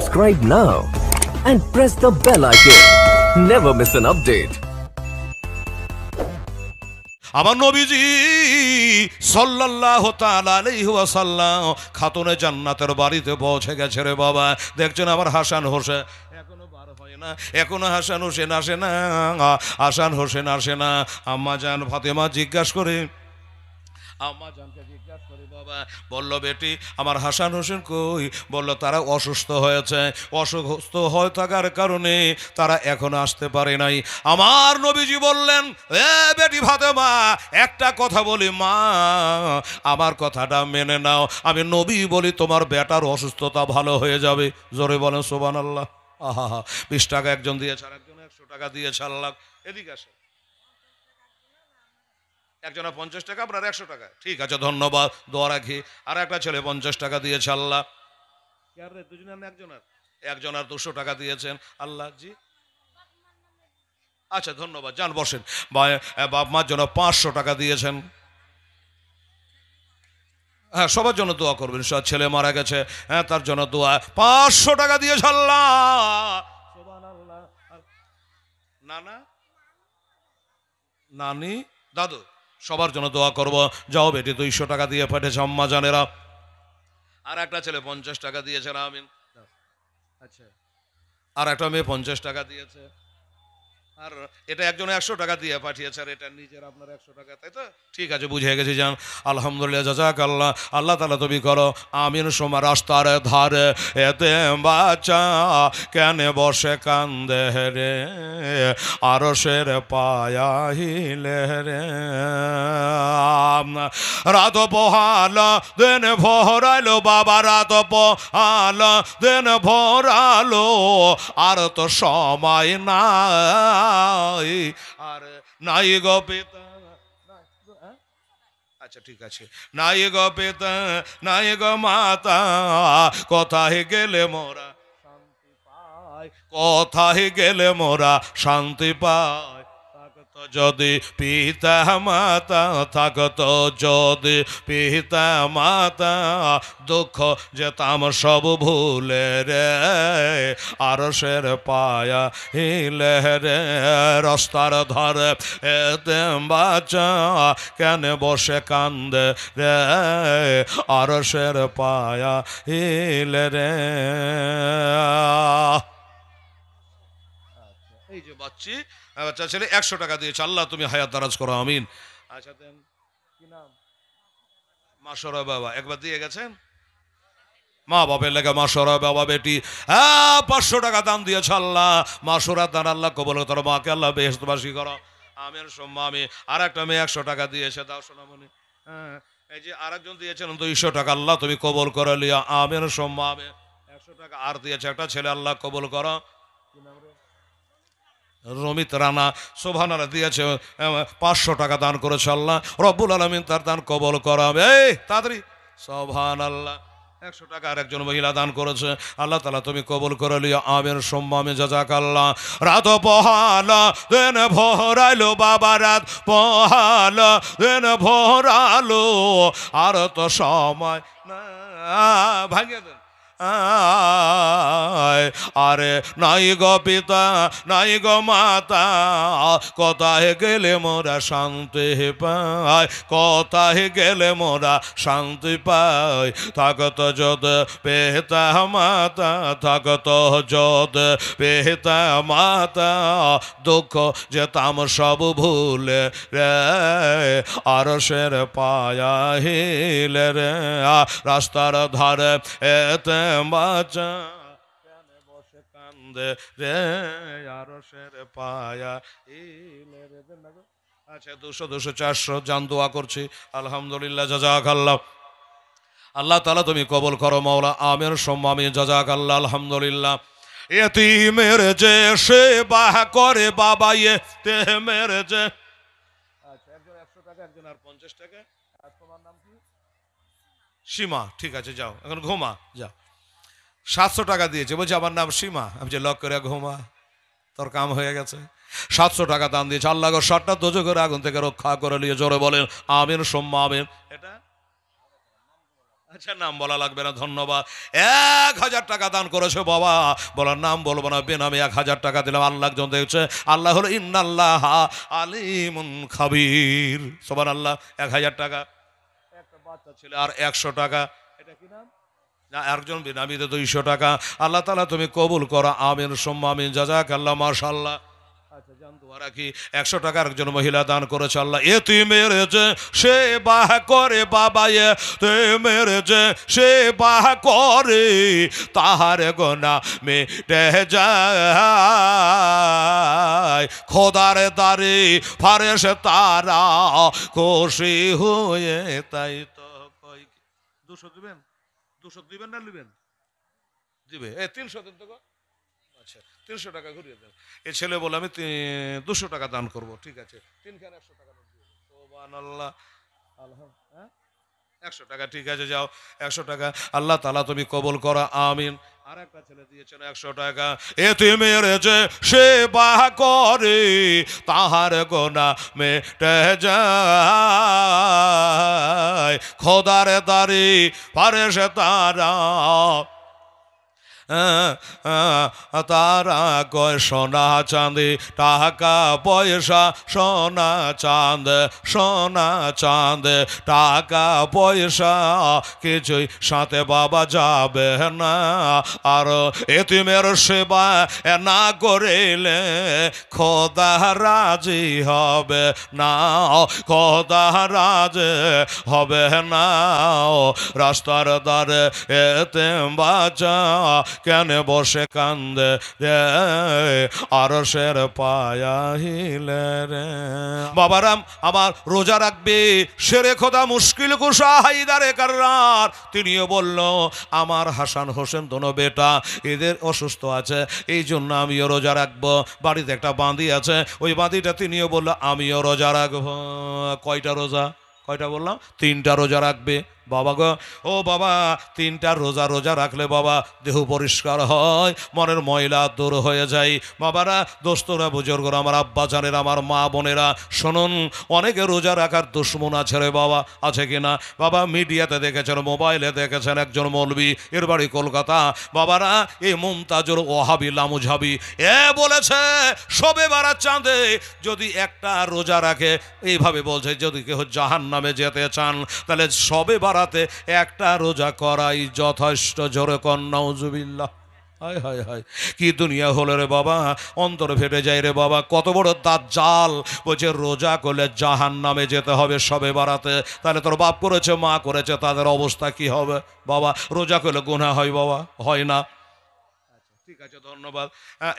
subscribe now and press the bell icon. Never miss an update. আমার নবীজি সাল্লাল্লাহু তাআলা আলাইহি ওয়াসাল্লাম খাতুনে জান্নাতের বাড়িতে পৌঁছে গেছে রে বাবা। দেখছেন আমার হাসান হোসেন এখনো বার হয় না, এখনো হাসান হোসেন আসে না, হাসান হোসেন আসে না। আম্মা জান ফাতেমা জিজ্ঞাসা করে, আম্মা জানকে জিজ্ঞাসা করি বাবা, বললো বেটি আমার হাসান হোসেন কই? বললো তারা অসুস্থ হয়েছে, অসুস্থ হয়ে থাকার কারণে তারা এখনো আসতে পারে নাই। আমার নবীজি বললেন, এ বেটি ফাতেমা একটা কথা বলি মা, আমার কথাটা মেনে নাও। আমি নবী বলি তোমার বেটার অসুস্থতা ভালো হয়ে যাবে। জোরে বলেন সুবহানাল্লাহ। আহা, 20 টাকা একজন দিয়েছে, আর একজন 100 টাকা দিয়েছে। আল্লাহ এদিকে আসে, একজনের 50 টাকা, আপনার 100 টাকা। ঠিক আছে, ধন্যবাদ, দোয়া রাখি। আর একটা ছেলে 50 টাকা দিয়েছে। আল্লাহ দুজনের না একজনের 200 টাকা দিয়েছেন। আল্লাহ জি আচ্ছা ধন্যবাদ, যান বসেন। বাপ মার জন্য 500 টাকা দিয়েছেন। হ্যাঁ সবার জন্য দোয়া করবেন। সব ছেলে মারা গেছে, হ্যাঁ তার জন্য দোয়া। 500 টাকা দিয়েছে। আল্লাহ সুবহানাল্লাহ। নানা নানি দাদু সবার জন্য দোয়া করব। যাও বেটি 200 টাকা দিয়ে পাঠিয়েছে আম্মা জানেরা। আর একটা ছেলে 50 টাকা দিয়েছে। আমিন। আচ্ছা, আর একটা মেয়ে 50 টাকা দিয়েছে। আর এটা একজন 100 টাকা দিয়ে পাঠিয়েছে, আর এটা নিজের আপনার 100 টাকা, তাই তো? ঠিক আছে, বুঝে গেছি। যান আলহামদুলিল্লাহ, জাযাকাল্লাহ। আল্লাহ তাআলা তুমি করো আমিন। সোমা রাস্তার ধারে এতে বাচ্চা কেন বসে কান্দে রে, আরশের পায়াহিলে রে। রাত পোহাল দিন ভরাইলো বাবা, রাত পোহাল দিন ভরালো, আর তো সময় না আর নাই গো পিতা। আচ্ছা ঠিক আছে, নাই গো পিতা নাই গো মাতা, কোথায় গেলে মোরা শান্তি পাই, কোথায় গেলে মোরা শান্তি পাই। থাকতো যদি পিতা মাতা, থাকতো যদি পিতা মাতা, দুঃখ যেতাম সব ভুলে রে, আরশের পায়া হিলে রে। রাস্তার ধারে এতে বাচ্চা কেন বসে কান্দে রে, আরশের পায়া হিলে রে। এই যে বাচ্চি বাচ্চা ছেলে 100 টাকা দিয়েছে। আল্লাহ তুমি হায়াত দারাজ করো আমিন। আচ্ছা দেন, কি নাম? মাশরা বাবা, একবার দিয়ে গেছেন। মা বাপের লেগে মাশরা বাবা বেটি 500 টাকা দান দিয়েছে। আল্লাহ মাশরা দান আল্লাহ কবুল করো, মাকে আল্লাহ বেহেশতবাসী করো আমিন সুম্মা আমিন। আর একটা মেয়ে 100 টাকা দিয়েছে, দাও সোনামণি। হ্যাঁ এই যে আরেকজন দিয়েছেন 200 টাকা, আল্লাহ তুমি কবুল করে লিয়া আমিন সুম্মা আমিন। 100 টাকা আর দিয়েছে একটা ছেলে, আল্লাহ কবুল করো। কি নাম রে? রমিত রানা সুবহানাল্লাহ দিয়েছে 500 টাকা দান করেছে। আল্লাহ রব্বুল আলামিন তার দান কবুল করাবে। এই তাড়াতাড়ি সুবহানাল্লাহ। 100 টাকা আর একজন মহিলা দান করেছে, আল্লাহ তাআলা তুমি কবুল করে লিও আমিন সুম্মা আমিন জাযাকাল্লাহ। রাত পোহালা দিন ভরাইলো বাবা, রাত পোহালা দিন ভরালো, আর তো সময় না। ভাঙিয়ে দেন। আরে নাই গো পিতা নাই গো মাতা, কোথায় গেলে মোরা শান্তি পাই, কোথায় গেলে মোরা শান্তি পাই। থাকতো যদি পিতা মাতা, থাকতো যদি পিতা মাতা, দুঃখ যেতাম সব ভুলে রে, আরশের পায়া হিলে রে। রাস্তার ধারে এতে বাচ্চা কেন বসে কান্দে রে, আরশের পায়া হিলে রে। আচ্ছা 200 200 400 জান দোয়া করছি। আলহামদুলিল্লাহ, জাযাকাল্লাহ। আল্লাহ তাআলা তুমি কবুল করো মাওলা আমিন সুম্মা আমিন জাযাকাল্লাহ। আলহামদুলিল্লাহ। এতিমের যে সেবা করে বাবা, এতিমের যে। আচ্ছা একজন 100 টাকা, একজন আর 50 টাকা। আর তোমার নাম কি? সীমা। ঠিক আছে যাও এখন ঘুমা যাও। 700 টাকা দিয়েছে, বলছে আমার নাম সীমা। আমি যে লক করে ঘুমা, তোর কাম হয়ে গেছে। 700 টাকা দান দিয়েছে। আল্লাহ গো 7টা দোজখের আগুন থেকে রক্ষা করে নিয়ে। জোরে বলেন আমিন সুম্মা আমিন। এটা আচ্ছা, নাম বলা লাগবে না, ধন্যবাদ। 1000 টাকা দান করেছে বাবা, বলার নাম বলবো না, বেনামে 1000 টাকা দিলাম। আল্লাহ একজন দেখছে, আল্লাহ হলো ইন্নাল্লাহ আলিমুন খাবির। সুবহানাল্লাহ। 1000 টাকা একটা বাচ্চা ছেলে, আর 100 টাকা, এটা কি নাম না, একজন বেনামিতে 200 টাকা। আল্লাহ তাআলা তুমি কবুল করো, আমিন সুম্মা আমিন, জাযাকাল্লাহ, মাশাআল্লাহ। আচ্ছা, জান দোয়া রাখি, 100 টাকা একজন মহিলা দান করেছে। আল্লাহ এতিমের যে সেবা করে বাবা, এতিমের যে সেবা করে তাহার গোনা মিটে যায়, খোদার দারে ফারেশ তারা খুশি হয়ে। তাই তো কই 200 দিবেন, 200 দিবেন না নেবেন? দিবে। 300 দিন তো। আচ্ছা, 300 টাকা ঘুরিয়ে দেন। এ ছেলে বলে আমি 200 টাকা দান করব। ঠিক আছে, 3খানে 100 টাকা দিয়ে দেন। সুবহানাল্লাহ। হ্যাঁ, 100 টাকা, ঠিক আছে, যাও 100 টাকা। আল্লাহ তাআলা তুমি কবুল করো, আমিন। আর একটা ছেলে দিয়েছেন 100 টাকা। এতিমের যে সেবা করে তাহার গোনা মিটে যায়, খোদার দারে ফারেশ তারা তারা কয় সোনা চাঁদি টাকা পয়সা, সোনা চাঁদ সোনা চাঁদ টাকা পয়সা কিছুই সাথে বাবা যাবে না। আর এতিমের সেবা না করিলে খোদা রাজি হবে না, খোদা রাজি হবে না। রাস্তার দ্বারে এতিম বাচ্চা কেন বসে কান্দে রে, আরশের পায়া হিলে রে। বাবারাম আমার রোজা রাখবে, শেরে খোদা মুশকিল কুশা হায়দারে কাররার, তিনিও বলল আমার হাসান হোসেন দোনো বেটা এদের অসুস্থ আছে, এই জন্য আমিও রোজা রাখবো। বাড়িতে একটা বাঁধি আছে, ওই বাঁধিটা তিনিও বলল আমিও রোজা রাখবো। কয়টা রোজা? কয়টা বললাম? 3টা রোজা রাখবে বাবা গো। ও বাবা, 3টা রোজা রাখলে বাবা দেহ পরিষ্কার হয়, মনের ময়লা দূর হয়ে যায়। বাবারা, দোস্তরা, বুজুর্গরা, আমার আব্বা জানেরা, আমার মা বোনেরা শুনুন, অনেকে রোজা রাখার দুশ্মন আছে রে বাবা, আছে কিনা? বাবা মিডিয়াতে দেখেছেন, মোবাইলে দেখেছেন, একজন মৌলবি, এর বাড়ি কলকাতা। বাবারা, এই মুমতাজুর ওয়াহাবি লামুঝাবি এ বলেছে শবে বারাত চাঁদে যদি একটা রোজা রাখে, এইভাবে বলছে যদি কেউ জাহান্নামে যেতে চান তাহলে শবে বারাতে একটা রোজা করাই যথেষ্ট। জোরে কর নাউজুবিল্লাহ। হায় হায় হায়, কি দুনিয়া হলো রে বাবা, অন্তর ফেটে যায় রে বাবা। কত বড় দাজ্জাল, বলছে রোজা করলে জাহান্নামে যেতে হবে শবে বারাতে। তাহলে তোর বাপ করেছে, মা করেছে, তাদের অবস্থা কি হবে বাবা? রোজা করলে গুনাহ হয় বাবা? হয় না। ঠিক আছে, ধন্যবাদ।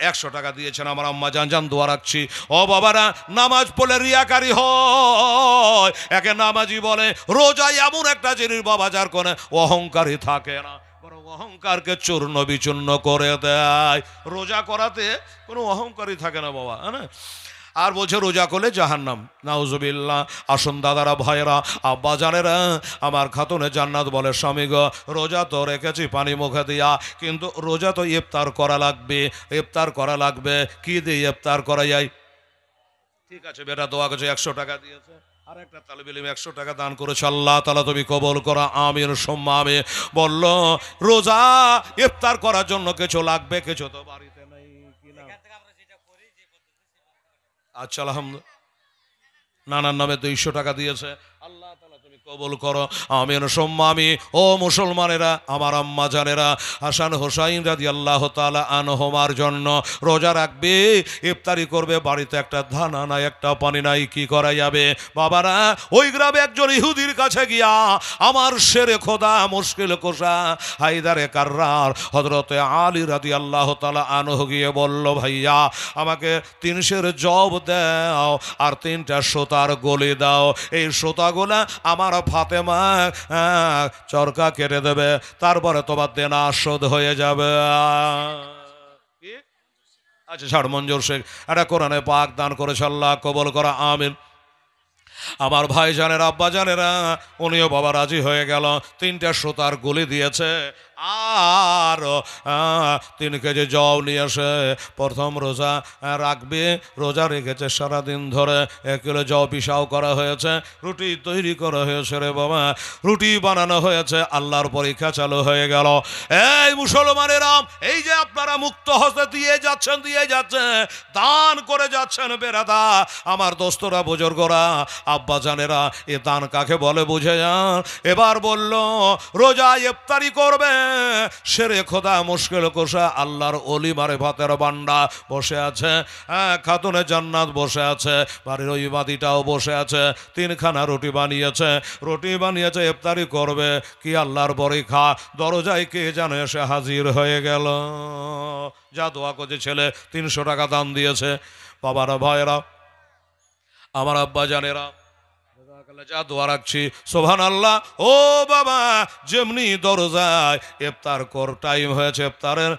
100 টাকা দিয়েছেন আমার আম্মা জান, জান দোয়া রাখছি। ও বাবারা, নামাজ পড়লে রিয়াকারি হয়, একে নামাজি বলে। রোজা এমন একটা জিনিস বাবা যার কোনো অহংকারী থাকে না, বড় অহংকারকে চূর্ণ বিচূর্ণ করে দেয়। রোজা করাতে কোনো অহংকারী থাকে না বাবা, হ্যাঁ। আর বলছে রোজা করলে জাহান্নাম, নাউজুবিল্লাহ। আসুন দাদারা, ভাইয়েরা, আব্বা জানেরা, আমার খাতুনে জান্নাত বলে স্বামী গো, রোজা তো রেখেছি পানি মুখে দিয়া, কিন্তু রোজা তো ইফতার করা লাগবে, ইফতার করা লাগবে। কি দিয়ে ইফতার করা যায়? ঠিক আছে বেটা, দোয়া করছে, 100 টাকা দিয়েছে। আর একটা তালেবে ইলম 100 টাকা দান করেছে। আল্লাহ তাআলা তুমি কবুল করো, আমিন সুম্মা আমিন। বলল রোজা ইফতার করার জন্য কিছু লাগবে, কিছু তো বাড়িতে নাই কিনা। আচ্ছা, আলহামদুলিল্লাহ, নানার নামে 200 টাকা দিয়েছে। আল্লাহ তাআলা তুমি কবুল করো, আমিন সুম্মা আমিন। ও মুসলমানেরা, আমার আম্মা জানেরা, হাসান হোসাইন রাদিয়াল্লাহু তাআলা আনহুমার জন্য রোজা রাখবে, ইফতারি করবে, বাড়িতে একটা ধানা নাই, একটা পানি নাই, কি করা যাবে বাবারা? ওই গ্রামে একজন ইহুদির কাছে গিয়া আমার শেরে খোদা মুশকিল কোষা হায়দারে কাররার হযরতে আলী রাদিয়াল্লাহু তাআলা আনহু গিয়ে বলল, ভাইয়া আমাকে 300 জব দাও আর 3টা সুতার গলি দাও, এই সুতাগুলা আমার ফাতেমা চরকা কেটে দেবে, তারপরে তোমার দেনা শোধ হয়ে যাবে। আচ্ছা ছাড়, মঞ্জুর শেখ এটা কোরআনে পাক দান করেছে, আল্লাহ কবুল করা, আমিন। আমার ভাই জানেরা, আব্বা জানেরা, উনিও বাবা রাজি হয়ে গেল, 3টা সুতার গুলি দিয়েছে। আর 3 কেজি জব নিয়ে এসে প্রথম রোজা রাখবে। রোজা রেখেছে সারাদিন ধরে, 1 কিলো জব পিসাও করা হয়েছে, রুটি তৈরি করা হয়েছে রে বাবা, রুটি বানানো হয়েছে। আল্লাহর পরীক্ষা চালু হয়ে গেল। এই মুসলমানেরা, এই যে আপনারা মুক্ত হস্তে দিয়ে যাচ্ছেন দান করে যাচ্ছেন, বেরাদা আমার দোস্তরা বুজুর্গরা আব্বা জানেরা, এ দান কাকে বলে বুঝে যান। এবার বলল রোজা ইফতারি করবে, শেরে খোদা মুশকিল কোষা আল্লাহর ওলি মারিফাতের বান্দা বসে আছে, খাতুনে জান্নাত বসে আছে, বাড়ির ওই বাদিটাও বসে আছে, 3খানা রুটি বানিয়েছে ইফতারি করবে। কি আল্লাহর পরীক্ষা, দরজায় কে জানে এসে হাজির হয়ে গেল। যা দোয়া করছে ছেলে 300 টাকা দান দিয়েছে। বাবারা ভাইয়েরা আমার আব্বা জানেরা, যা দোয়া রাখছি সুবহানাল্লাহ। ও বাবা, যেমনি দরজায় ইফতার টাইম হয়েছে, ইফতারের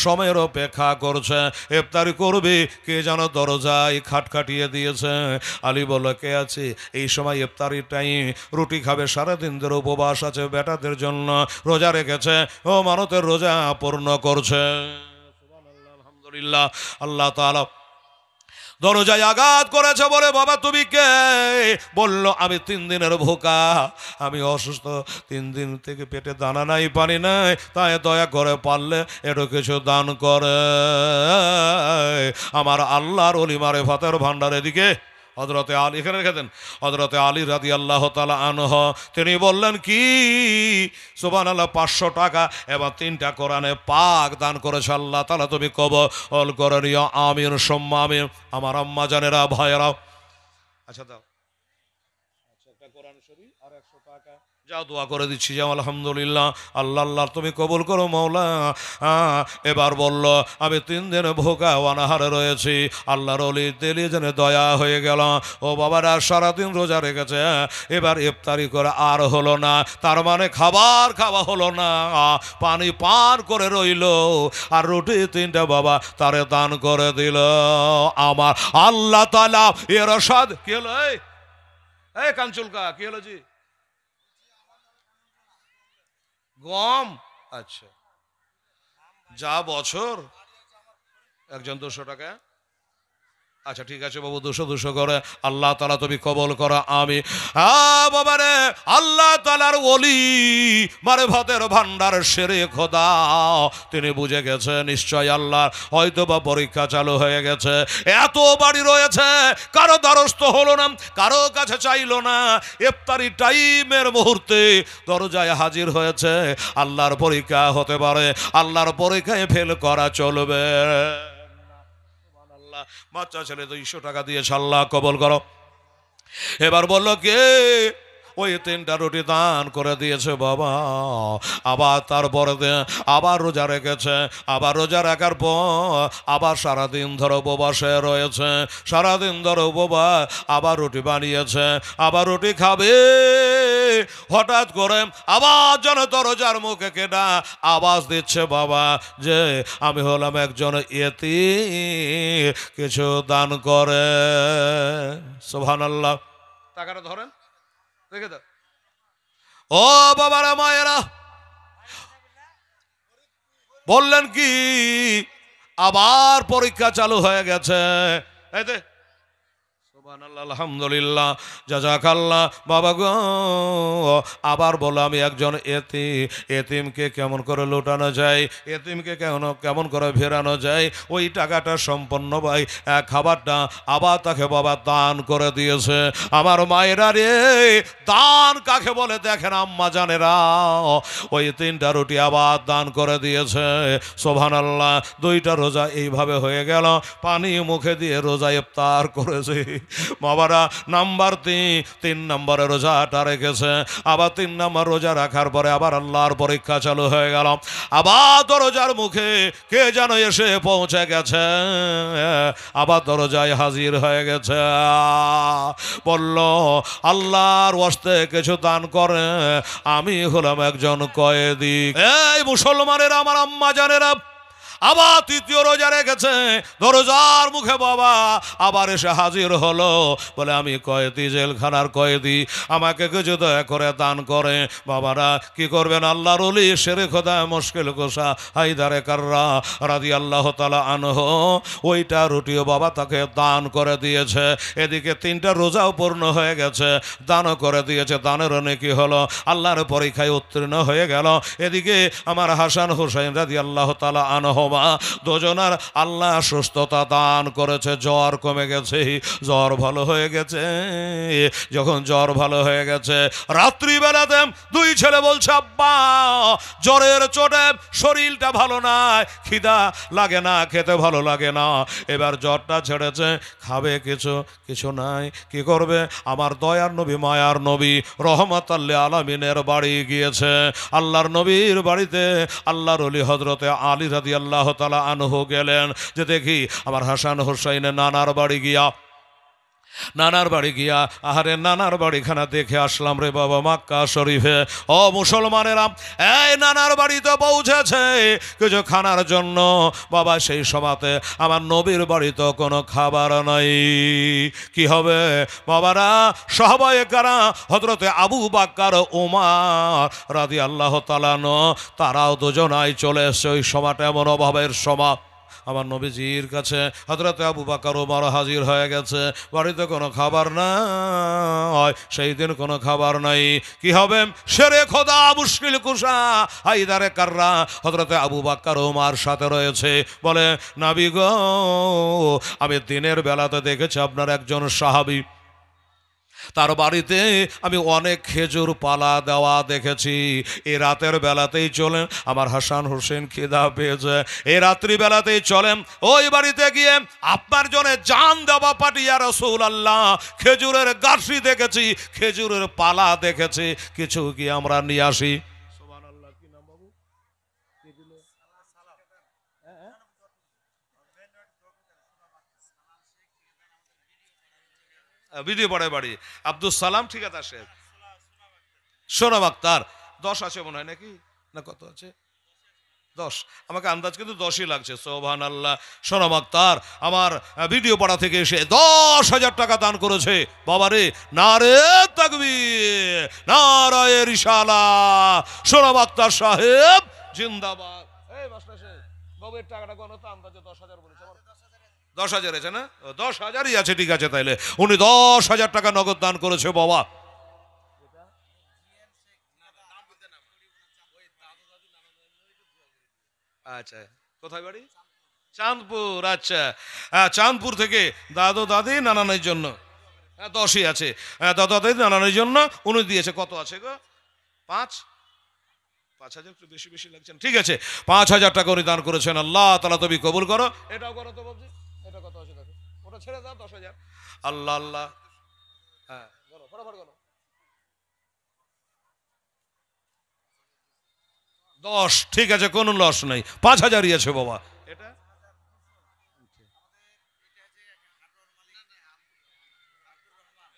সময়ের অপেক্ষা করছে, ইফতারি করবে, কে যেন দরজায় খাটখাটিয়ে দিয়েছে। আলী বলল কে আছে? এই সময় ইফতারি টাইম, রুটি খাবে, সারাদিন ধরে উপবাস আছে, বেটাদের জন্য রোজা রেখেছে, ও মানতের রোজা পূর্ণ করছে। সুবহানাল্লাহ, আলহামদুলিল্লাহ। আল্লাহ তাআলা দরজায় আঘাত করেছে, বলে বাবা তুমি কে? বলল আমি 3 দিনের ভোকা, আমি অসুস্থ, 3 দিন থেকে পেটে দানা নাই, পানি নাই, তাই দয়া করে পারলে একটু কিছু দান করে। আমার আল্লাহর ওলি মারিফাতের ভান্ডারের দিকে হযরতে আলী, এখানে রেখে দেন, হযরতে আলী রাদিয়াল্লাহু তাআলা আনহু, তিনি বললেন কি সুবহানাল্লাহ 500 টাকা এবং 3টা কোরআনে পাক দান করেছে। আল্লাহ তাআলা তুমি কবুল করে নিও, আমিন সুম্মা আমিন। আমার আম্মা জানেরা ভাইয়েরা, আচ্ছা দাও, আচ্ছা একটা কোরআন শরীফ আর 100 টাকা, যাও দোয়া করে দিচ্ছি, যাও আলহামদুলিল্লাহ। আল্লাহ আল্লাহ তুমি কবুল করো মওলা। এবার বলল আমি 3 দিন ভোকা অনাহারে রয়েছি, আল্লাহর ওলি দিলে যেন দয়া হয়ে গেল। ও বাবারা সারাদিন রোজা রেখেছে, এবার ইফতারি করে আর হলো না, তার মানে খাবার খাওয়া হলো না, পানি পান করে রইল, আর রুটি 3টা বাবা তারে দান করে দিল। আমার আল্লাহ তাআলা এর রসাদ কি হলো? এই কাঞ্চুলকা কি হলো জি? গম, আচ্ছা যা বছর একজন 200 টাকা, আচ্ছা ঠিক আছে বাবু, 200 করে আল্লাহ তাআলা তুমি কবুল করো, আমি বাবা রে, আল্লাহ তাআলার ওলি মারিফাতের ভান্ডার শেরে খোদা, তিনি বুঝে গেছে নিশ্চয় আল্লাহ হয়তো বা পরীক্ষা চালু হয়ে গেছে। এত বাড়ি রয়েছে, কারো দ্বারস্থ হলো না, কারো কাছে চাইলো না, ইফতারি টাইমের মুহূর্তে দরজায় হাজির হয়েছে। আল্লাহর পরীক্ষা হতে পারে, আল্লাহর পরীক্ষায় ফেল করা চলবে। বাচ্চা ছেলে 200 টাকা দিয়েছে, আল্লাহ কবুল করো। এবার বলল কে? ওই 3টা রুটি দান করে দিয়েছে বাবা। আবার তারপরে আবার রোজা রেখেছে, আবার রোজা রাখার পর আবার সারাদিন ধরে উপবাসে রয়েছে, সারাদিন ধরে উপবাস, আবার রুটি বানিয়েছে, আবার রুটি খাবে। হঠাৎ করে আবার যেন দরজার মুখে কেটা আওয়াজ দিচ্ছে বাবা যে আমি হলাম একজন ইয়েতিম, কিছু দান করে। সুবহানাল্লাহ। টাকাটা ধরেন, দেখে দাও। ও বাবারা মায়েরা, বললেন কি আবার পরীক্ষা চালু হয়ে গেছে। এই সুবহানাল্লাহ, আলহামদুলিল্লাহ, জাযাকাল্লাহ। বাবা গো, আবার বলো আমি একজন এতিম, এতিমকে কেমন করে লুটানো যায়, এতিমকে কেমন করে ফেরানো যায়, ওই টাকাটা সম্পন্ন ভাই খাবারটা আবার তাকে বাবা দান করে দিয়েছে। আমার মায়েরা রে, দান কাকে বলে দেখেন আম্মা জানেরা, ওই 3টা রুটি আবার দান করে দিয়েছে। সুবহানাল্লাহ। 2টা রোজা এইভাবে হয়ে গেল, পানি মুখে দিয়ে রোজা ইফতার করেছে। বাবারা নাম্বার 3 নম্বরে রোজাটা রেখেছে, আবার 3 নম্বর রোজা রাখার পরে আবার আল্লাহর পরীক্ষা চালু হয়ে গেল। আবার দরজার মুখে কে যেন এসে পৌঁছে গেছে, আবার দরজায় হাজির হয়ে গেছে, বলল আল্লাহর ওয়াস্তে কিছু দান করে, আমি হলাম একজন কয়েদি। এই মুসলমানেরা, আমার আম্মা জানেরা, আবার তৃতীয় রোজা রেখেছে, দরজার মুখে বাবা আবার এসে হাজির হলো, বলে আমি কয়েদি, জেলখানার কয়েদি, আমাকে কিছু দয়া করে দান করে। বাবারা কি করবেন, আল্লাহর ওলি শেরে খোদা মুশকিল কোষা হায়দারে কাররা রাদিয়াল্লাহু তাআলা আনহু ওইটা রুটিও বাবা তাকে দান করে দিয়েছে। এদিকে 3টা রোজাও পূর্ণ হয়ে গেছে, দানও করে দিয়েছে, দানের নেকি হলো, আল্লাহর পরীক্ষায় উত্তীর্ণ হয়ে গেল। এদিকে আমার হাসান হুসাইন রাদিয়াল্লাহু তাআলা আনহুমা দুজনার আল্লাহ সুস্থতা দান করেছে, জ্বর কমে গেছে, জ্বর ভালো হয়ে গেছে। যখন জ্বর ভালো হয়ে গেছে, রাত্রিবেলাতে 2 ছেলে বলছে আব্বা জ্বরের চোটে শরীরটা ভালো নাই, খিদা লাগে না, খেতে ভালো লাগে না, এবার জ্বরটা ছেড়েছে, খাবে কিছু নাই, কি করবে? আমার দয়ার নবী মায়ার নবী রহমাতুল লিল আলামিনের বাড়ি গিয়েছে। আল্লাহর নবীর বাড়িতে আল্লাহর ওলি হযরতে আলী রাদিয়াল্লাহু তাআলা আনহু গেলেন, যে দেখি আমার হাসান হুসাইনের নানার বাড়ি গিয়া আহারে নানার বাড়িখানা দেখে আসলাম রে বাবা মক্কা শরীফে। ও মুসলমানেরা, এই নানার বাড়িতে পৌঁছেছে কিছু খানার জন্য। বাবা সেই সময়তে আমার নবীর বাড়িতে কোনো খাবার নাই, কি হবে বাবারা? সাহাবায়ে কেরাম হযরতে আবু বকর ওমর রাদিয়াল্লাহু তাআলা আনহু তারাও দুজনাই চলে এসেছে। ওই সময়টা এমন অভাবের সময়, আমার নবীজির কাছে হযরতে আবু বকর ওমর হাজির হয়ে গেছে, বাড়িতে কোনো খাবার নাই, সেই দিন কোনো খাবার নাই, কি হবে? শেরে খোদা মুশকিল কুশা হায়দারে কাররা হযরতে আবু বকর ওমর সাথে রয়েছে, বলে নবী গো আমি দিনের বেলাতে দেখেছি আপনার একজন সাহাবী, তার বাড়িতে আমি অনেক খেজুর পালা দেওয়া দেখেছি, এই রাতের বেলাতেই চলেন, আমার হাসান হোসেন খিদা পেয়েছে, এই রাত্রিবেলাতেই চলেন, ওই বাড়িতে গিয়ে আপনার জন্য জান দেওয়া পাঠিয়া রাসূলুল্লাহ, খেজুরের গাছি দেখেছি, খেজুরের পালা দেখেছি, কিছু কি আমরা নিয়ে আসি। সুবহানাল্লাহ। কি নাম বাবু? ভিডিও পড়ে বাড়ি আব্দুল সালাম ঠিকাদার শেখ, সোনাম আক্তার 10 আছে মনে হয় নাকি, না কত আছে? 10, আমাকে আন্দাজ কিন্তু 10ই লাগছে। সুবহানাল্লাহ। সোনাম আক্তার আমার ভিডিও পাড়া থেকে এসে 10,000 টাকা দান করেছে। বাবারে নারে তাকবীর, নারায়ে রিসালাত, সোনাম আক্তার সাহেব জিন্দাবাদ। এই মাস্টার সাহেব বাবু এর টাকাটা কোন তো আন্দাজে 10,000 বলেছে, 10,000 আছে না? 10,000ই আছে, ঠিক আছে, তাইলে উনি 10,000 টাকা নগদ দান করেছে বাবা। আচ্ছা, কোথায় বাড়ি? চাঁদপুর। আচ্ছা, চাঁদপুর থেকে দাদু দাদি নানানের জন্য 10ই আছে, দাদু দাদি নানানের জন্য উনি দিয়েছে। কত আছে গো? 5,000 একটু বেশি বেশি লাগছেন, ঠিক আছে, 5,000 টাকা উনি দান করেছেন। আল্লাহ তাআলা তুমি কবুল করো। এটাও করো তো বাবজি, এটা কত আছে দেখো, ওটা ছেড়ে দাও 10,000। আল্লাহ আল্লাহ, হ্যাঁ করো, ফটাফট করো। 10, ঠিক আছে, কোনো লস নেই, 5,000ই আছে বাবা। এটা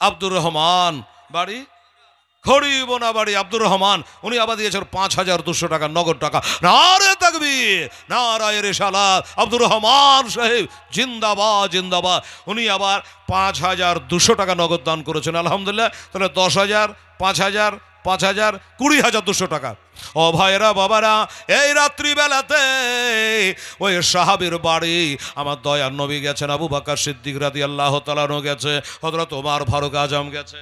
আব্দুর রহমান বাড়ি, খড়িবোনা বাড়ি, আব্দুর রহমান, উনি আবার দিয়েছেন 5,200 টাকা নগদ টাকা। নারে তাকবীর, নারায়ে রিসালাত, আব্দুর রহমান সাহেব জিন্দাবাদ জিন্দাবাদ। উনি আবার 5,200 টাকা নগদ দান করেছেন। আলহামদুলিল্লাহ। তাহলে 10,000, 5,000, 5,000, 20,200 টাকা। ও ভাইরা বাবারা, এই রাত্রিবেলাতে ওই সাহাবীর বাড়ি আমার দয়ার নবী গেছেন, আবু বকর সিদ্দিক রাদিয়াল্লাহু তাআলা আনহু গেছে, হযরত ওমর ফারুক আজম গেছে,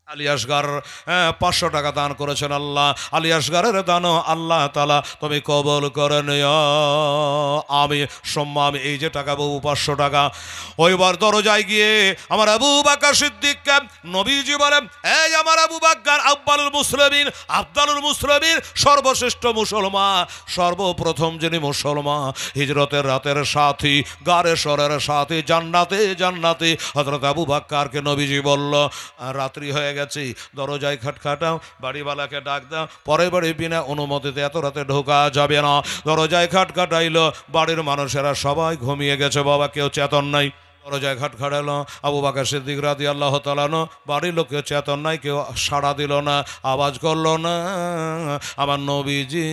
আলী আসগর 500 টাকা দান করেছেন। আল্লাহ আলী আসগরের দানও আল্লাহ তাআলা তুমি কবুল করে নিও, আমি সম্মান। এই যে টাকা বাবু 500 টাকা, ওইবার দরজায় গিয়ে আমার আবু বকর সিদ্দিককে নবীজি বলেন, এই আমার আবু বকর আফদালুল মুসলিমিন, আফদালুল মুসলিমিন, সর্বশ্রেষ্ঠ মুসলমান, সর্বপ্রথম যিনি মুসলমান, হিজরতের রাতের সাথী, গারে সরের সাথী, জান্নাতে জান্নাতে হযরত আবু বকরকে নবীজি বলল, রাত্রি হয়ে গেছি, দরজায় খটখটাও, বাড়িওয়ালাকে ডাক দাও, পরে বাড়ি বিনা অনুমতিতে এত রাতে ঢোকা যাবে না। দরজায় খটখটাইলো, বাড়ির মানুষেরা সবাই ঘুমিয়ে গেছে বাবা, কেউ চেতন নাই। দরজায় খটখটালো। আবু বকর সিদ্দিক রাদিয়াল্লাহু তাআলা আনহু, বাড়ির লোককে চেতন নাই, কেউ সাড়া দিল না, আওয়াজ করলো না। আমার নবীজি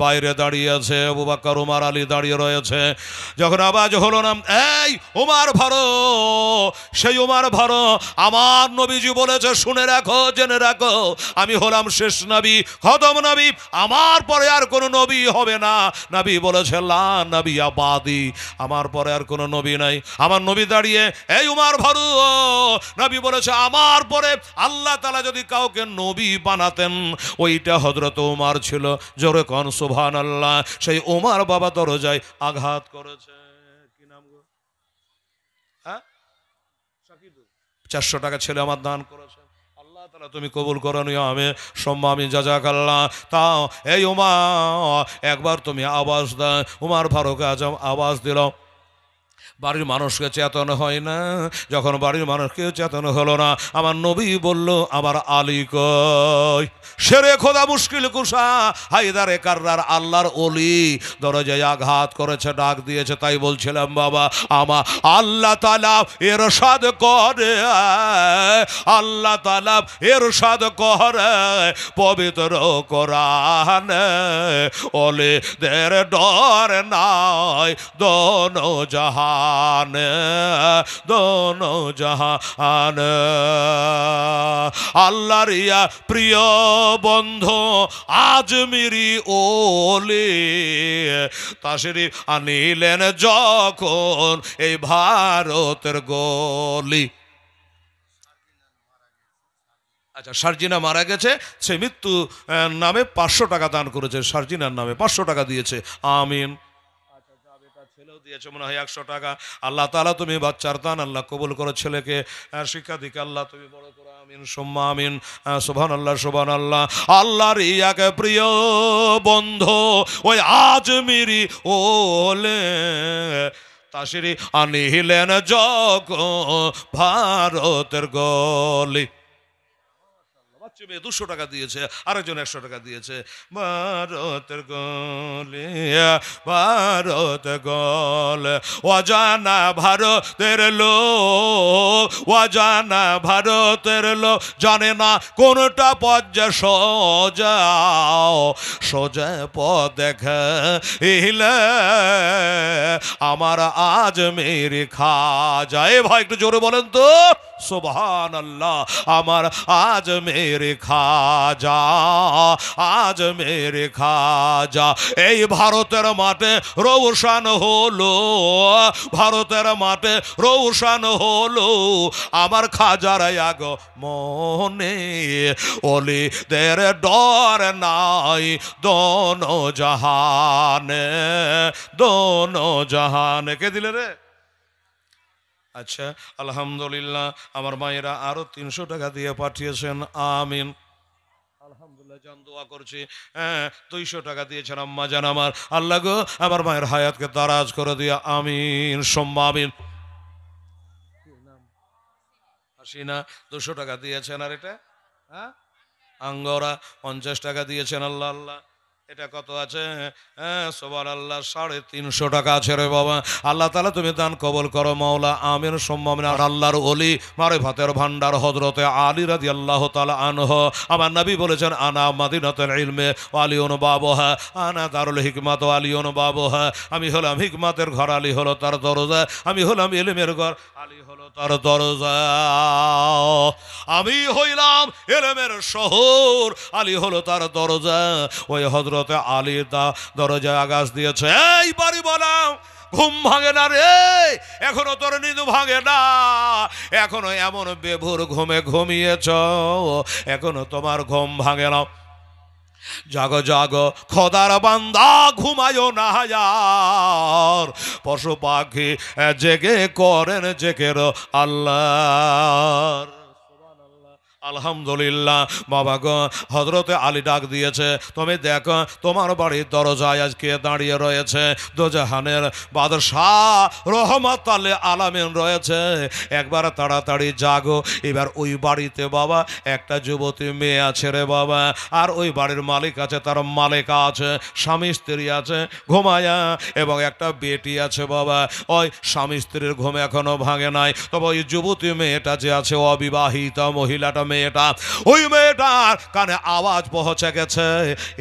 বাইরে দাঁড়িয়ে আছে, আবু বকর, ওমর, আলী দাঁড়িয়ে রয়েছে। যখন আওয়াজ হলো না, এই ওমর ভারো, সেই ওমর ভারো, আমার নবীজি বলেছে, শুনে রাখো, জেনে রাখো, আমি হলাম শেষ নবী, খতম নবী, আমার পরে আর কোনো নবী হবে না। নবী বলেছে, লা নবী আবাদি, আমার পরে আর কোনো নবী নাই। আমার নবী দাঁড়িয়ে, এই উমার ভারু, নবী বলেছে, আমার পরে আল্লাহ তাআলা যদি কাউকে নবী বানাতেন, ওইটা হযরত উমার ছিল। জোরে কোন সুবহানাল্লাহ। সেই উমার বাবা দরজায় আঘাত করেছে। কি নাম গো? হ্যাঁ, 400 টাকা ছেলে আমার দান করেছে। আল্লাহ তাআলা তুমি কবুল করো, আমি সম্মা আমি জাযাকাল্লাহ। তাও এই উমার, একবার তুমি আওয়াজ দাও। উমার ফারুক আজম আওয়াজ দিল, বাড়ির মানুষকে চেতন হয় না। যখন বাড়ির মানুষকে চেতন হলো না, আমার নবী বলল, আমার আলী কই? শেরে খোদা মুশকিল কুশা হায়দারে কাররার, আল্লাহর ওলি দরজায় আঘাত করেছে, ডাক দিয়েছে। তাই বলছিলাম বাবা, আমার আল্লাহ তাআলা ইরশাদ করে, আল্লাহ তাআলা ইরশাদ করে পবিত্র কোরআনে, ওলিদের ডর নাই দোনো জাহান, দোনো জাহান। আল্লাহর ইয়া প্রিয় বন্ধু আজমিরি ওলি তাশরিফ আনিলেন যখন এই ভারতের গলি। আচ্ছা, সার্জিনা মারা গেছে, সে মৃত্যু নামে 500 টাকা দান করেছে, সার্জিনার নামে 500 টাকা দিয়েছে। আমিন। ছেলেও দিয়েছে মনে হয় 100 টাকা। আল্লাহ তাআলা তুমি বাচ্চার দান আল্লাহ কবুল করো, ছেলেকে শিক্ষা দিকে আল্লাহ তুমি বড় করো। আমিন সুম্মা আমিন। সুবহানাল্লাহ, সুবহানাল্লাহ। আল্লাহর ইয়াকে প্রিয় বন্ধু ওই আজমিরি ওলে তাশরিফ আনিলেন যখন ভারতের গলি। 200 টাকা দিয়েছে, আরেকজন 100 টাকা দিয়েছে। ভারতের গলে, ভারত গলে, অজানা ভারতের লোক, অজানা ভারতের লোক জানে না কোনটা পথ যে সোজা, সোজা পথ দেখাইলে আমার আজমির খাজা। এ ভাই একটু জোরে বলেন তো সুবহানাল্লাহ। আমার আজমির খাজা, আজমির খাজা। এই ভারতের মাঠে রৌশান হলো, ভারতের মাঠে রৌশান হলো আমার খাজার আগমনে, ওলিদের ডর নাই দোনো জাহানে, দোনো জাহানে। কে দিলে রে? আচ্ছা, আলহামদুলিল্লাহ। আমার মায়েরা আরো 300 টাকা দিয়ে পাঠিয়েছেন। আমিন। আলহামদুলিল্লাহ, জান দোয়া করছি। 200 টাকা দিয়েছেন আম্মা জান আমার। আল্লাহ গো আমার মায়ের হায়াতকে দারাজ করে দিয়া আমিন সুম্মা আমিন। হাসিনা 200 টাকা দিয়েছেন। আর এটা আঙ্গরা 50 টাকা দিয়েছেন। আল্লাহ আল্লাহ। এটা কত আছে? সুবহানাল্লাহ, 350 টাকা আছে রে বাবা। আল্লাহ তাআলা তুমি দান কবুল করো মাওলা। আমিন সুম্মা আমিন। আর আল্লাহর ওলি মারিফাতের ভান্ডার হযরতে আলী রাদিয়াল্লাহু তাআলা আনহু, আমার নবী বলেছেন, আনা মাদিনাতুল ইলমে ওয়া আলিউন বাবুহা, আনা দারুল হিকমাত ওয়া আলিউন বাবুহা। আমি হলাম হিকমাতের ঘর, আলী হলো তার দরজা। আমি হলাম ইলমের ঘর, আলী হলো তার দরজা। আমি হইলাম ইলমের শহর, আলী হলো তার দরজা। ওই হযরত আলীর দরজায় আগাছ দিয়েছে। এই বাড়ি বলাম, ঘুম ভাঙে না রে? এখনো তোর নিদ ভাঙে না? এখনো এমন বেভোর ঘুমে ঘুমিয়েছ, এখনো তোমার ঘুম ভাঙে না? জাগো জাগো খোদার বান্দা, ঘুমায়ো না আর। পশু পাখি জেগে করেন জেকের আল্লাহ। আলহামদুলিল্লাহ। বাবা গো, হযরতে আলী ডাক দিয়েছে, তুমি দেখো তোমার বাড়ির দরজায় আজকে দাঁড়িয়ে রয়েছে দোজাহানের বাদশাহ রহমাতুল লিল আলামিন রয়েছে, একবার তাড়াতাড়ি জাগো। এবার ওই বাড়িতে বাবা একটা যুবতী মেয়ে আছে রে বাবা, আর ওই বাড়ির মালিক আছে, তার মালিকা আছে, স্বামী স্ত্রী আছে ঘুমায়া, এবং একটা বেটি আছে বাবা। ওই স্বামী স্ত্রীর ঘুম এখনো ভাঙে নাই, তবে ওই যুবতী মেয়েটা যে আছে অবিবাহিত মহিলাটা, মেয়েটা, ওই মেয়েটার কানে আওয়াজ পৌঁছে গেছে।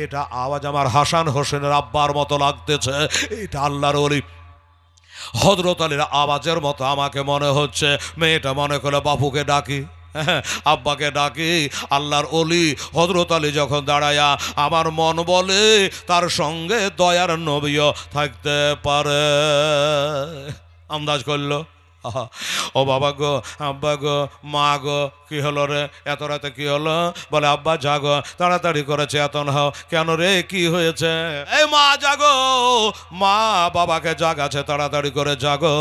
এটা আওয়াজ আমার হাসান হোসেনের আব্বার মতো লাগতেছে, এটা আল্লাহর ওলি হযরত আলীর আওয়াজের মতো আমাকে মনে হচ্ছে। মেয়েটা মনে করে বাপুকে ডাকি, আব্বাকে ডাকি। আল্লাহর ওলি হযরত আলী যখন দাঁড়ায়া, আমার মন বলে তার সঙ্গে দয়ার নবীও থাকতে পারে। আন্দাজ করলো, ও বাবা গো, আব্বা গো, মা গো, কি হলো রে, এত রাতে কি হলো? বলে আব্বা জাগো, তাড়াতাড়ি করে চেতন হও। কেন রে, কি হয়েছে? এই মা জাগো, মা বাবাকে জাগাছে, তাড়াতাড়ি করে জাগো।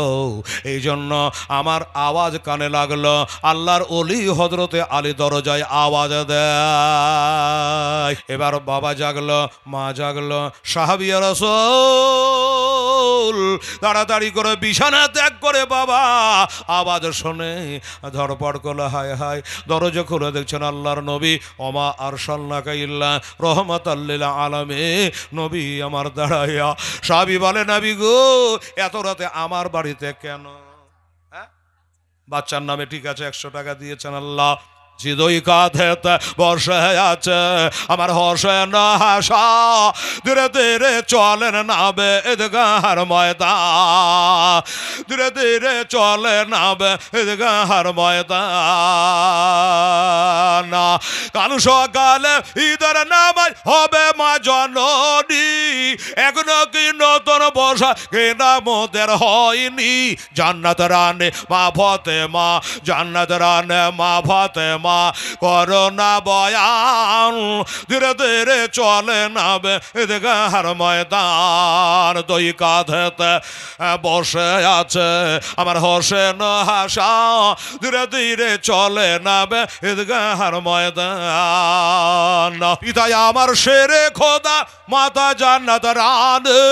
এই জন্য আমার আওয়াজ কানে লাগলো। আল্লাহর ওলি হযরতে আলী দরজায় আওয়াজ দেয়। এবার বাবা জাগলো, মা জাগলো, সাহাবিয়া রাসূল তাড়াতাড়ি করে বিছানা ত্যাগ করে বাবা আওয়াজ শুনে ধরপড় করলো, হায় হায়। দরজা খুলে দেখছেন আল্লাহর নবী, ওমা আরসালনাকা ইল্লা রাহমাতাল লিল আলামিন, নবী আমার দাঁড়াইয়া। সাহাবী বলে, নবী গো, এত রাতে আমার বাড়িতে কেন? হ্যাঁ, বাচ্চার নামে ঠিক আছে 100 টাকা দিয়েছেন আল্লাহ, জিদই কাঁধেতে বসে আছে আমার হোসেন হাসা, ধীরে ধীরে চলেন নাবে ঈদগাহর ময়দান, ধীরে ধীরে চলে নাবে ঈদগাহর ময়দান। কাল সকালে ঈদের নামাজ হবে মা জননী, এখনো কি নতুন বসা কেনামতের হয়নি? জান্নাত রানে মা ফাতেমা, জান্নাত রানে মা ফাতেমা, করোনা বয়ান, ধীরে ধীরে চলে নাবে ঈদগাহর ময়দান। দুই কাঁধেতে বসে আছে আমার হোসেন হাসা, ধীরে ধীরে চলে নাবে ঈদগাহর ময়দান। পিতায় আমার শেরে খোদা, মাতা জান্নাত রানে,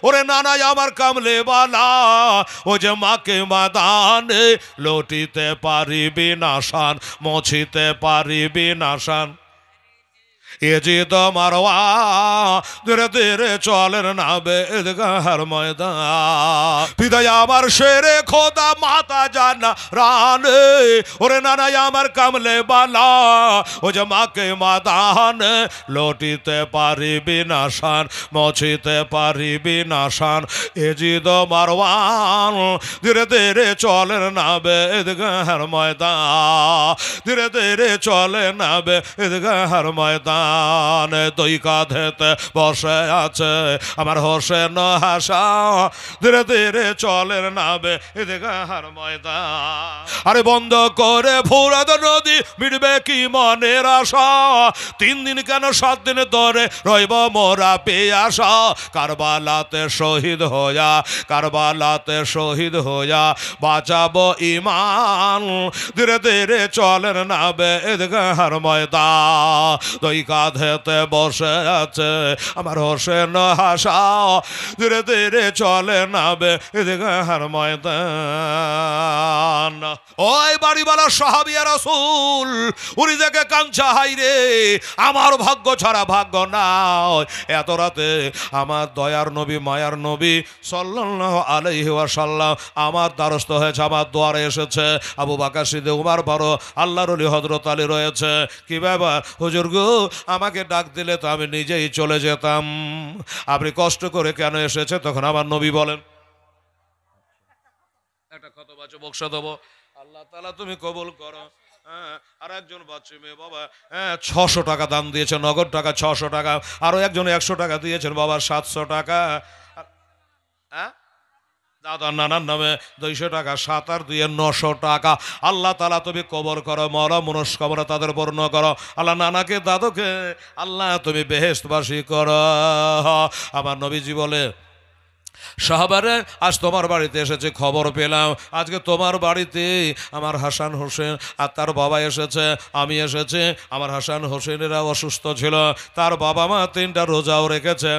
ওরে নানাই আমার কামলে বালা, ও যে মাকে মাদানে লটিতে পারিবি নাশান, মুছিতে পারিবি নাশান। এ যে তোমার ধীরে ধীরে চলেন নাবে ঈদগাহর ময়দান। পিতায় আমার শেরে খোদা, মাতা জান্নাত রানে, ওরে নানাই আমার কামলে বালা, ও যে মাকে মাদানে লটিতে পারিবি নাশান, মুছিতে পারিবি নাশান। এ যে তোমার ধীরে ধীরে চলেন নাবে ঈদগাহর ময়দান, ধীরে ধীরে চলে নাবে ঈদগাহর ময়দান। দুই কাঁধেতে বসে আছে আমার হোসেন হাসা, ধীরে ধীরে চলেন নাবে ঈদগাহর ময়দান। আরে বন্ধ করে ফুরাত নদী, মিটবে কি মনের আশা? 3 দিন কেন 7 দিন ধরে রইব মোরা পেয়াসা? কারবালাতে শহীদ হইয়া, কারবালাতে শহীদ হইয়া বাঁচাবো ঈমান, ধীরে ধীরে চলেন নাবে ঈদগাহর ময়দান। দুই কাঁধেতে বসে আছে আমার হোসেন হাসা, ধীরে ধীরে চলে নাবে ঈদগাহর ময়দান। ওই বাড়িওয়ালা সাহাবিয়া রাসূল উনি দেখে কাঞ্চা, হাই রে, আমার ভাগ্য ছাড়া ভাগ্য নাই। এত রাতে আমার দয়ার নবী, মায়ার নবী সাল্লাল্লাহু আলাইহি ওয়াসাল্লাম আমার দ্বারস্থ হয়েছে, আমার দুয়ারে এসেছে। আবু বকর সিদ্দিক, উমর ফারুক, আল্লাহর ওলি হযরত আলী রয়েছে। কি ব্যাপার হুজুর গো, আমাকে ডাক দিলে তো আমি নিজেই চলে যেতাম, আপনি কষ্ট করে কেন এসেছে? তখন আমার নবী বলেন, একটা কতবাচক বক্সা দেবো, আল্লাহ তাআলা তুমি কবুল করো। আর একজন বাচ্চা মেয়ে বাবা 600 টাকা দান দিয়েছে, নগদ টাকা 600 টাকা, আরো একজন 100 টাকা দিয়েছেন বাবা 700 টাকা। হ্যাঁ, দাদা নানার নামে 200 টাকা, 7 আর 2 900 টাকা। আল্লাহ তাআলা তুমি কবর করো, মরা মনস্কামনা তাদের পূর্ণ করো। আল্লাহ নানাকে দাদুকে আল্লাহ তুমি বেহেশতবাসী করো। আমার নবীজি বলে, সাহাবারে আজ তোমার বাড়িতে এসেছে, খবর পেলাম আজকে তোমার বাড়িতে আমার হাসান হোসেন আর তার বাবা এসেছে, আমি এসেছি। আমার হাসান হোসেনেরা অসুস্থ ছিল, তার বাবা মা 3টা রোজাও রেখেছে।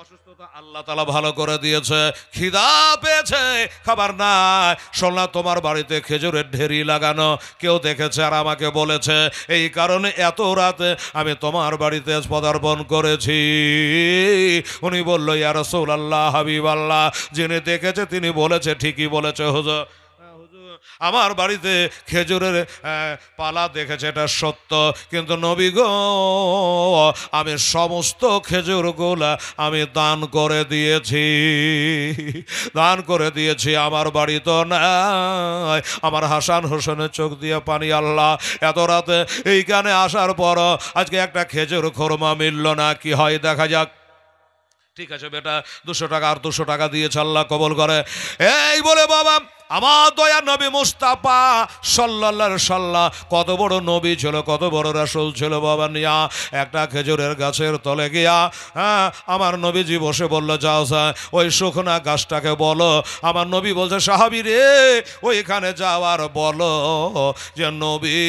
অসুস্থতা আল্লাহ তাআলা ভালো করে দিয়েছে, খিদা পেয়েছে, খাবার নাই। শুনলাম তোমার বাড়িতে খেজুরের ঢেরি লাগানো, কেউ দেখেছে আর আমাকে বলেছে, এই কারণে এত রাতে আমি তোমার বাড়িতে পদার্পণ করেছি। উনি বলল, ইয়া রাসূলুল্লাহ, হাবিবাল্লাহ, যিনি দেখেছে তিনি বলেছে, ঠিকই বলেছে হুজুর। আমার বাড়িতে খেজুরের পালা দেখেছে, এটা সত্য, কিন্তু নবী গো, আমি সমস্ত খেজুরগুলা আমি দান করে দিয়েছি, দান করে দিয়েছি। আমার বাড়ি তো নাই। আমার হাসান হোসেনের চোখ দিয়ে পানি। আল্লাহ, এত রাতে এইখানে আসার পর আজকে একটা খেজুর খোরমা মিলল না, কি হয় দেখা যাক। ঠিক আছে বেটা, 200 টাকা আর 200 টাকা দিয়েছে, আল্লাহ কবল করে। এই বলে বাবা, আমার দয়া নবী মুস্তাফা সাল্লাল্লাহু সাল্লাহ কত বড় নবী ছিল, কত বড় রাসূল ছিল বাবা। নিয়া একটা খেজুরের গাছের তলে গিয়া আমার নবীজি বসে বলল, যাও যা ওই শুকনা গাছটাকে বলো। আমার নবী বলছে, সাহাবী রে, ওইখানে যাওয়ার বলো যে নবী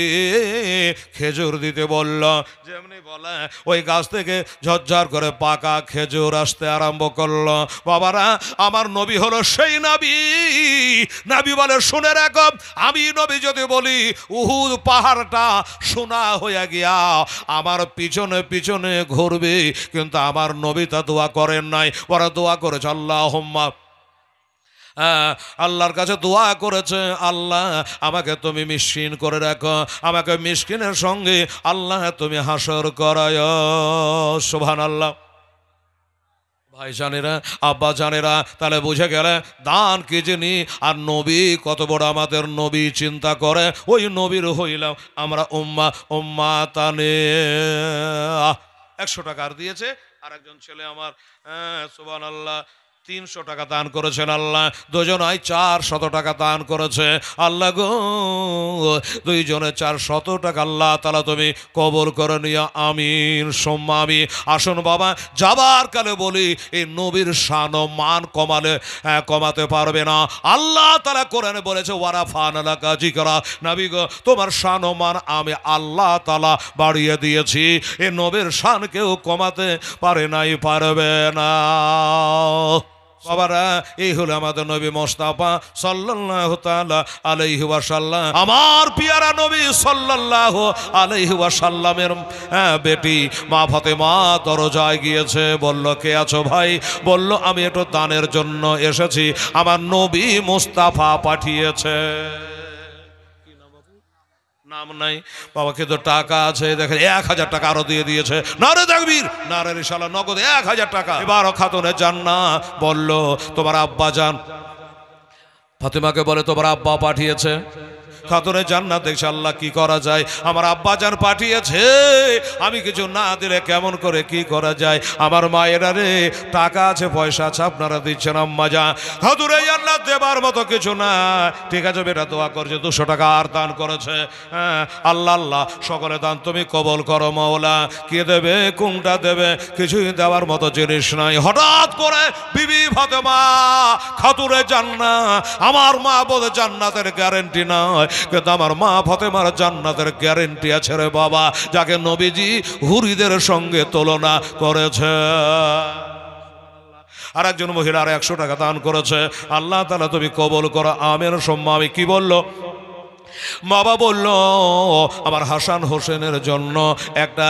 খেজুর দিতে বলল। যেমনি বলে ওই গাছ থেকে ঝরঝর করে পাকা খেজুর আসতে আরম্ভ করলো। বাবারা, আমার নবী হলো সেই নবী। নবী বলে, শুনে রাখো, আমি নবী যদি বলি উহুদ পাহাড়টা সোনা হয়ে গিয়া আমার পিছনে পিছনে ঘুরবে, কিন্তু আমার নবী তা দোয়া করেন নাই। ওরা দোয়া করেছে, আল্লাহুম্মা, আল্লাহর কাছে দোয়া করেছে, আল্লাহ আমাকে তুমি মিসকিন করে রাখো, আমাকে মিসকিনের সঙ্গে আল্লাহ তুমি হাসর করায়। সুবহানাল্লাহ। ভাই জানেরা, আব্বা জানেরা, তাহলে বুঝে গেলে দান কি জিনিস। আর নবী কত বড় আমাদের নবী, চিন্তা করে ওই নবীর হইলাম আমরা উম্মাতানে। 100 টাকা আর দিয়েছে আরেকজন ছেলে আমার, সুবহানাল্লাহ, 300 টাকা দান করেছেন। আল্লাহ দুজনাই 400 টাকা দান করেছে। আল্লাহ গো, দুইজনে 400 টাকা আল্লাহ তাআলা তুমি কবুল করে নিয়া আমিন সুম্মা আমিন। আসুন বাবা, যাবার কালে বলি, এই নবীর শান ও মান কমাতে পারবে না। আল্লাহ তাআলা কোরআনে বলেছে, ওয়ারাফানা লাকা যিকরা, নবী গো, তোমার শান ও মান আমি আল্লাহ তাআলা বাড়িয়ে দিয়েছি। এই নবীর শান কেউ কমাতে পারে নাই, পারবে না। বাবারা, এই হলো আমাদের নবী মুস্তাফা সাল্লাল্লাহু তাআলা আলাইহি ওয়াসাল্লাম, আমার পিয়ারা নবী সাল্লাল্লাহু আলাইহি ওয়াসাল্লামের বেটি মা ফাতেমা দরজায় গিয়েছে। বলল, কে আছো ভাই? বলল, আমি একটু দানের জন্য এসেছি, আমার নবী মুস্তাফা পাঠিয়েছে। নাম নাই বাবা, কিন্তু টাকা আছে। দেখেন 1000 টাকা আরো দিয়ে দিয়েছে। নারে তাকবীর, নারে রিসালাত, নগদ 1000 টাকা। এবার খাতুনে জান্নাত বলল, তোমার আব্বা জান, ফাতেমাকে বলে তোমার আব্বা পাঠিয়েছে। খাতুনে জান্নাত দেখছে, আল্লাহ কি করা যায়, আমার আব্বা জান পাঠিয়েছে, আমি কিছু না দিলে কেমন করে কি করা যায়। আমার মায়েরা রে, টাকা আছে, পয়সা আছে, আপনারা দিচ্ছেন, আম্মা জান খাতুনে জান্নাত দেবার মতো কিছু না। ঠিক আছে বেটা, দোয়া করছে, 200 টাকা আর দান করেছে। আল্লাহ আল্লাহ, সকলে দান তুমি কবল করো মাওলা। কে দেবে, কোনটা দেবে, কিছুই দেওয়ার মতো জিনিস নাই। হঠাৎ করে বিবি ফাতেমা খাতুনে জান্নাত, আমার মা বলে জান্নাতের গ্যারেন্টি নয়, কিন্তু আমার মা ফাতেমার জান্নাতের গ্যারেন্টি আছে রে বাবা, যাকে নবীজি হুরিদের সঙ্গে তুলনা করেছে। আর একজন মহিলা আর 100 টাকা দান করেছে। আল্লাহ তাআলা তুমি কবুল করো, আমিন সুম্মা আমিন। কি বলল বাবা? বলল, আমার হাসান হোসেনের জন্য একটা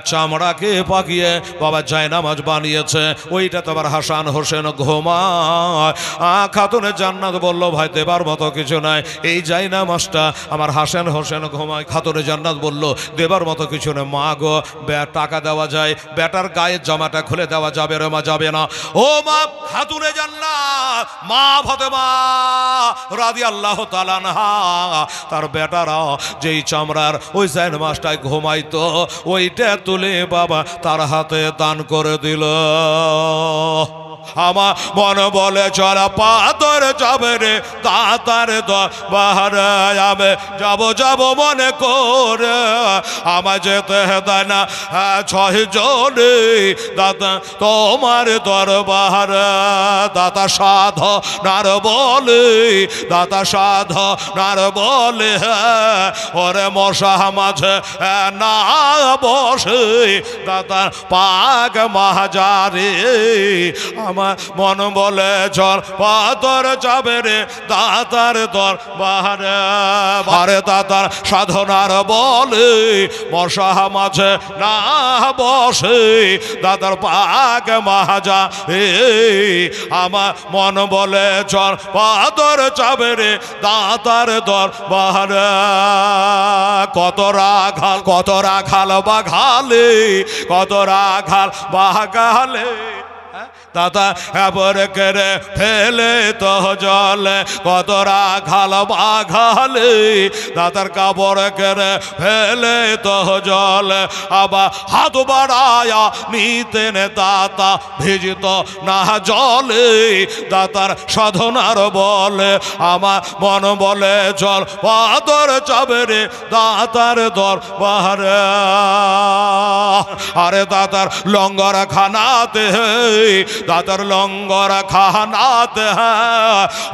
চামড়াকে পাকিয়ে বাবা জায়নামাজ বানিয়েছে, ওইটা তো আমার হাসান হোসেন ঘুমায়। খাতুনে জান্নাত বলল, ভাই দেবার মতো কিছু নাই, এই জায়নামাজটা আমার হাসান হোসেন ঘুমায়। খাতুনে জান্নাত বলল, দেবার মতো কিছু নেই মা গো, টাকা দেওয়া যায়, বেটার গায়ের জামাটা খুলে দেওয়া যাবে রে মা? যাবে না। ও মা খাতুনে জান্নাত, মা ফাতেমা রাদিয়াল্লাহু তাআলা আনহা, তার বেটারা যেই চামড়ার ওই জায়নামাজটায় ঘুমাইতো, ওইটা তুলে বাবা তার হাতে দান করে দিল। আমার মন বলে চল পাথর যাবে রে দাতার দরবারে আমি যাব মনে করে আমার যেতে দেয় না 6 জনে দাদা তোমার দরবারে দাতা সাধনার বলে দাতা সাধনার বলে ওরে মশা মাঝে না বসে দাদা পাক মাহাজারে আমার মন বলে চল পাথর যাবে রে দাতার দরবারে বারে দাতার সাধনার বলে মশা মাঝে না বসে দাতার পাক মাহাজারে আমার মন বলে চল পাথর যাবে রে দাতার দরবারে কত রাখাল বাঘালে কত রাখাল বাঘালে দাদা এবার করে ফেলে তো জলে কত রাখাল বাঘালে দাদার কাপড় করে ফেলে তো জলে আবার হাত বাড়ায়া নিতেন দাতা ভিজিত না জলে দাতার সাধনার বলে আমার মন বলে চল পাথর যাবে রে দাতার দরবারে আরে দাতার লঙ্গর খানাতে দাতার লঙ্গর খানাতে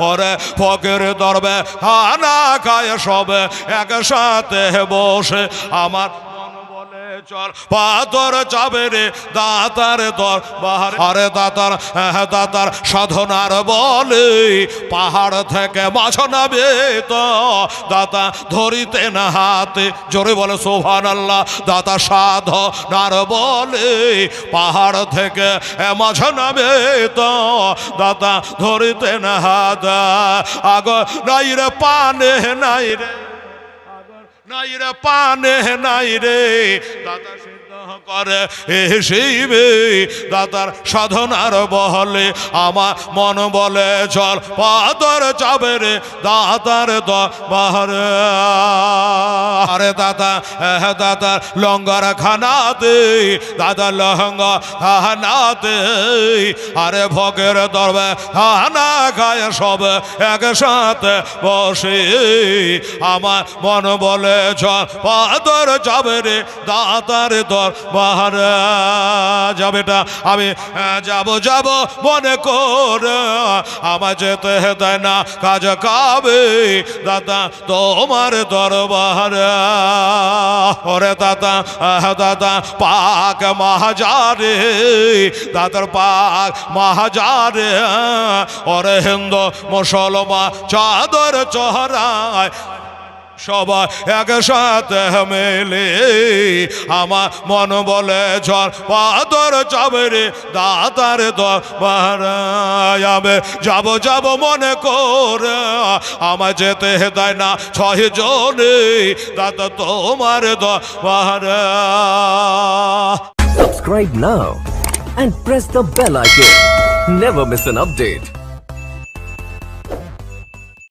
ওরে ফকের দরবে খানা খায় সবে একসাথে বসে আমার চল পাথর যাবে রে দাতার দরবারে আরে দাতার সাধনার বলে পাহাড় থেকে মাছ নাবে তো দাতা ধরিতে না হাতে জোরে বলে সুবহানাল্লাহ দাতা সাধনার বলে পাহাড় থেকে মাছ নাবে তো দাতা ধরিতে না হাত আগ নাই রে পানে নাই রে নাই রে পানে নাই রে দাদা সিদ্ধ করে শিবে দাতার সাধনার বলে আমার মন বলে চল পাথর যাবে রে দাতার দরবারে আরে দাতার লঙ্গর খানাতে দাদা লঙ্গর খানাতে আরে ভোগের দরবে খানা খায় সব একসাথে বসে আমার মন বলে চল পাথর যাবে রে দাতার দরবারে যাবেটা আমি যাব মনে করে আমার যেতে দেয় না কাজ কাবে দাদা তোমার দরবারে ওরে দাদা পাক মাহাজারে দাদার পাক মাহাজারে ওরে হিন্দু মুসলমান চাদর চহরায় সবাই একসাথে মেলে আমার মন বলে চল পাথর যাবে রে দাতার দরবারে আমি যাব মনে করে আমার যেতে দেয় না 6 জনে দাদা তোমার দরবারে Subscribe now and press the bell icon. Never miss an update.